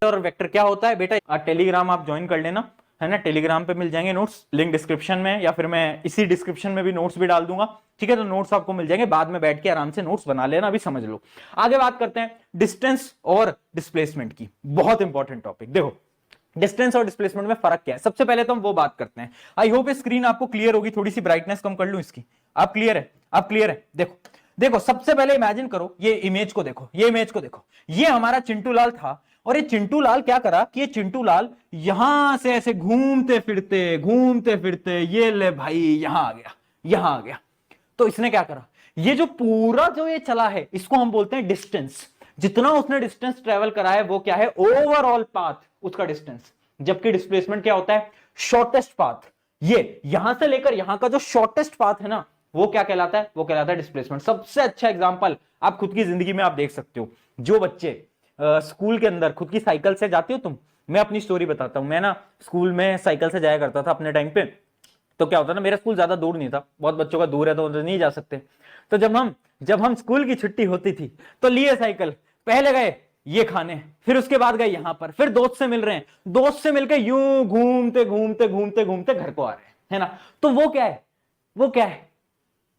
और वेक्टर क्या होता है बेटा, टेलीग्राम आप ज्वाइन कर लेना, है ना, टेलीग्राम पे मिल जाएंगे नोट्स, लिंक डिस्क्रिप्शन में, या फिर मैं इसी डिस्क्रिप्शन में भी नोट्स भी डाल दूंगा, ठीक है। तो नोट्स आपको मिल जाएंगे, बाद में बैठ के आराम से नोट्स बना लेना, अभी समझ लो। आगे बात करते हैं डिस्टेंस और डिस्प्लेसमेंट की, बहुत इंपॉर्टेंट टॉपिक। देखो डिस्टेंस और डिस्प्लेसमेंट में फर्क क्या है, सबसे पहले तो हम वो बात करते हैं। आई होप स्क्रीन आपको क्लियर होगी, थोड़ी सी ब्राइटनेस कम कर लूं इसकी। आप क्लियर है, आप क्लियर है। देखो देखो सबसे पहले इमेजिन करो, ये इमेज को देखो, ये इमेज को देखो, ये हमारा चिंटू लाल था, और ये चिंटू लाल क्या करा कि ये चिंटू लाल यहां से ऐसे घूमते फिरते ये ले भाई यहां आ गया, यहां आ गया। तो इसने क्या करा, ये जो पूरा जो ये चला है इसको हम बोलते हैं डिस्टेंस। जितना उसने डिस्टेंस ट्रेवल करा है वो क्या है, ओवरऑल पाथ, उसका डिस्टेंस। जबकि डिस्प्लेसमेंट क्या होता है, शॉर्टेस्ट पाथ। ये यहां से लेकर यहां का जो शॉर्टेस्ट पाथ है ना, वो क्या कहलाता है, वो कहलाता है डिस्प्लेसमेंट। सबसे अच्छा एग्जांपल आप खुद की जिंदगी में आप देख सकते हो। जो बच्चे स्कूल के अंदर खुद की साइकिल से जाते हो तुम, मैं अपनी स्टोरी बताता हूं। मैं ना स्कूल में साइकिल से जाया करता था अपने टाइम पे। तो क्या होता ना, मेरा स्कूल ज्यादा दूर नहीं था, बहुत बच्चों का दूर है तो नहीं जा सकते। तो जब हम स्कूल की छुट्टी होती थी तो लिए साइकिल, पहले गए ये खाने, फिर उसके बाद गए यहां पर, फिर दोस्त से मिल रहे हैं, दोस्त से मिलकर यूं घूमते घर को आ रहे हैं, है ना। तो वो क्या है, वो क्या है,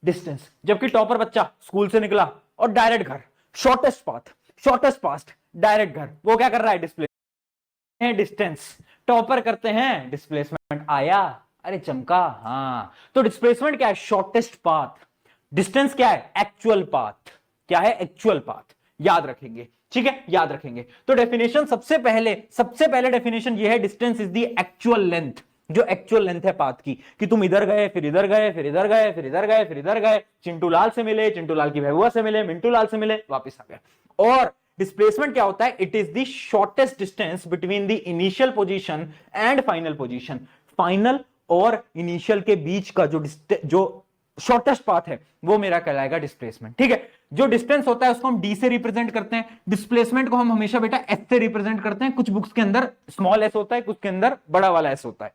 डिस्टेंस। जबकि टॉपर बच्चा स्कूल से निकला और डायरेक्ट घर, शॉर्टेस्ट पाथ डायरेक्ट घर, वो क्या कर रहा है, डिस्प्ले डिस्टेंस। टॉपर करते हैं डिस्प्लेसमेंट, आया अरे चमका, हाँ। तो डिस्प्लेसमेंट क्या है, शॉर्टेस्ट पाथ। डिस्टेंस क्या है, एक्चुअल पाथ। क्या है, एक्चुअल पाथ। याद रखेंगे, ठीक है, याद रखेंगे। तो डेफिनेशन सबसे पहले डेफिनेशन ये है, distance is the actual length, जो एक्चुअल लेंथ है पाथ की, कि तुम इधर गए, फिर इधर गए, फिर इधर गए, फिर इधर गए, फिर इधर गए, चिंटू लाल से मिले, चिंटू लाल की महबूबा से मिले, मिंटू लाल से मिले, वापस आ गए। और डिस्प्लेसमेंट क्या होता है, it is the shortest distance between the initial position and final position. Final और इनिशियल के बीच का जो शॉर्टेस्ट पाथ है वो मेरा कहलाएगा डिस्प्लेसमेंट, ठीक है। जो डिस्टेंस होता है उसको हम डी से रिप्रेजेंट करते हैं, डिस्प्लेसमेंट को हम हमेशा बेटा एस से रिप्रेजेंट करते हैं। कुछ बुक्स के अंदर स्मॉल एस होता है, कुछ के अंदर बड़ा वाला एस होता है।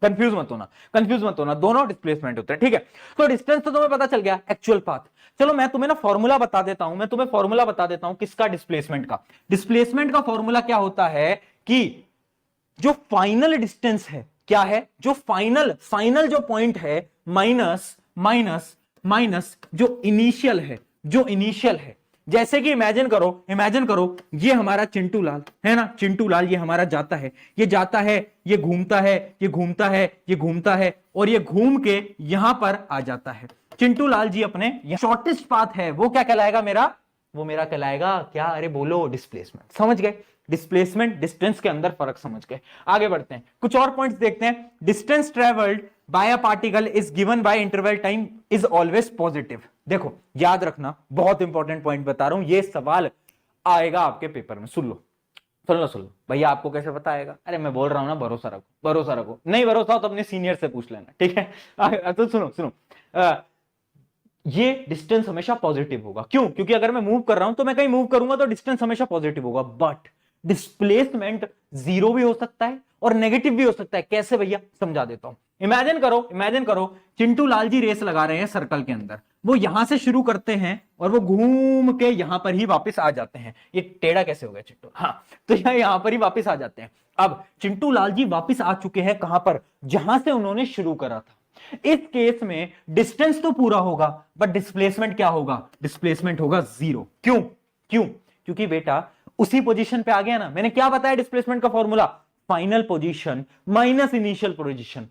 कंफ्यूज मत होना, दोनों डिस्प्लेसमेंट होते हैं, ठीक है। तो डिस्टेंस तो तुम्हें पता चल गया, एक्चुअल पाथ। चलो मैं तुम्हें ना फॉर्मूला बता देता हूं, किसका, डिस्प्लेसमेंट का। डिस्प्लेसमेंट का फॉर्मूला क्या होता है कि जो फाइनल डिस्टेंस है, क्या है, जो फाइनल जो पॉइंट है, माइनस जो इनिशियल है। जैसे कि इमेजिन करो ये हमारा चिंटू लाल है ना, चिंटू लाल ये हमारा जाता है, ये घूमता है और ये घूम के यहां पर आ जाता है। चिंटू लाल जी अपने शॉर्टेस्ट पाथ है, वो क्या कहलाएगा मेरा, वो मेरा कहलाएगा क्या, अरे बोलो, डिस्प्लेसमेंट। समझ गए, डिस्प्लेसमेंट डिस्टेंस के अंदर फर्क समझ गए। आगे बढ़ते हैं, कुछ और पॉइंट्स देखते हैं। Distance travelled by a particle is given by interval time is always positive. देखो याद रखना, बहुत इंपॉर्टेंट पॉइंट बता रहा हूं, ये सवाल आएगा आपके पेपर में, सुन लो भैया। आपको कैसे पता आएगा, अरे मैं बोल रहा हूं ना, भरोसा रखो, नहीं भरोसा हो तो अपने सीनियर से पूछ लेना, ठीक है। तो सुनो ये डिस्टेंस हमेशा पॉजिटिव होगा। क्यों, क्योंकि अगर मैं मूव कर रहा हूं तो मैं कहीं मूव करूंगा तो डिस्टेंस हमेशा पॉजिटिव होगा। बट डिस्प्लेसमेंट जीरो भी हो सकता है और नेगेटिव भी हो सकता है। कैसे भैया, समझा देता हूं। इमेजिन करो चिंटू लाल जी रेस लगा रहे हैं सर्कल के अंदर, वो यहां से शुरू करते हैं और वो घूम के यहां पर ही वापस आ जाते हैं। ये टेढ़ा कैसे हो गया चिंटू, हाँ, तो यहां पर ही वापस आ जाते हैं। अब चिंटू लाल जी वापस आ चुके हैं कहां पर, जहां से उन्होंने शुरू करा था। इस केस में डिस्टेंस तो पूरा होगा बट डिस्प्लेसमेंट क्या होगा, डिस्प्लेसमेंट होगा जीरो। क्यों, क्योंकि बेटा उसी पोजीशन पे आ गया ना। मैंने क्या बताया डिस्प्लेसमेंट का formula, final position minus initial position.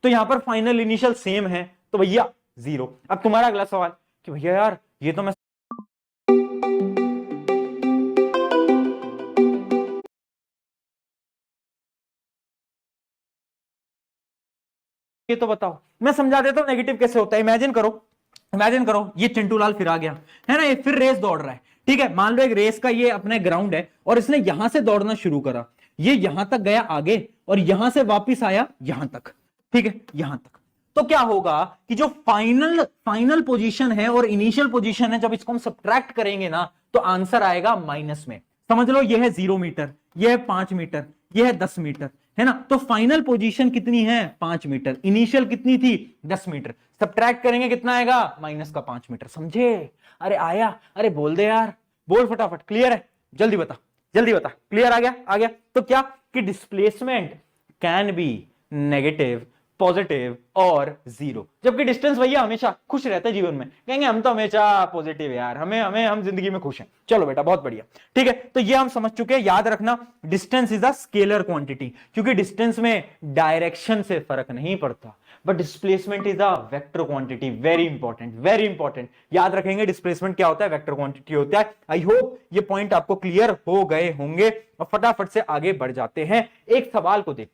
तो यहां पर फाइनल इनिशियल सेम है तो भैया जीरो। अब तुम्हारा अगला सवाल कि भैया यार ये तो मैं ये तो बताओ, मैं समझा देता हूं नेगेटिव कैसे होता है। इमेजिन करो ये चिंटू लाल फिर आ गया है ना, ये फिर रेस दौड़ रहा है, ठीक है। मान लो एक रेस का ये अपने ग्राउंड है और इसने यहां से दौड़ना शुरू करा, ये यहां तक गया आगे और यहां से वापस आया यहां तक, ठीक है, यहां तक। तो क्या होगा कि जो फाइनल पोजीशन है और इनिशियल पोजीशन है, जब इसको हम सब्ट्रैक्ट करेंगे ना तो आंसर आएगा माइनस में। समझ लो ये है 0 मीटर, ये है 5 मीटर, ये है 10 मीटर, है ना। तो फाइनल पोजीशन कितनी है, 5 मीटर, इनिशियल कितनी थी, 10 मीटर। सब्ट्रैक्ट करेंगे कितना आएगा, माइनस का 5 मीटर। समझे, अरे आया, अरे बोल दे यार, बोल फटाफट, क्लियर है, जल्दी बता जल्दी बता, क्लियर आ गया? आ गया तो क्या कि displacement can be negative, positive और जीरो, जबकि डिस्टेंस भैया हमेशा खुश रहता है जीवन में, कहेंगे हम तो हमेशा पॉजिटिव यार, हम जिंदगी में खुश हैं। चलो बेटा बहुत बढ़िया, ठीक है। तो ये हम समझ चुके हैं, याद रखना distance is a scalar quantity, क्योंकि डिस्टेंस में डायरेक्शन से फर्क नहीं पड़ता, but displacement is a vector quantity. Very important, very important, याद रखेंगे डिस्प्लेसमेंट क्या होता है, वेक्टर क्वांटिटी होता है। आई होप ये पॉइंट आपको क्लियर हो गए होंगे और फटाफट से आगे बढ़ जाते हैं। एक सवाल को देख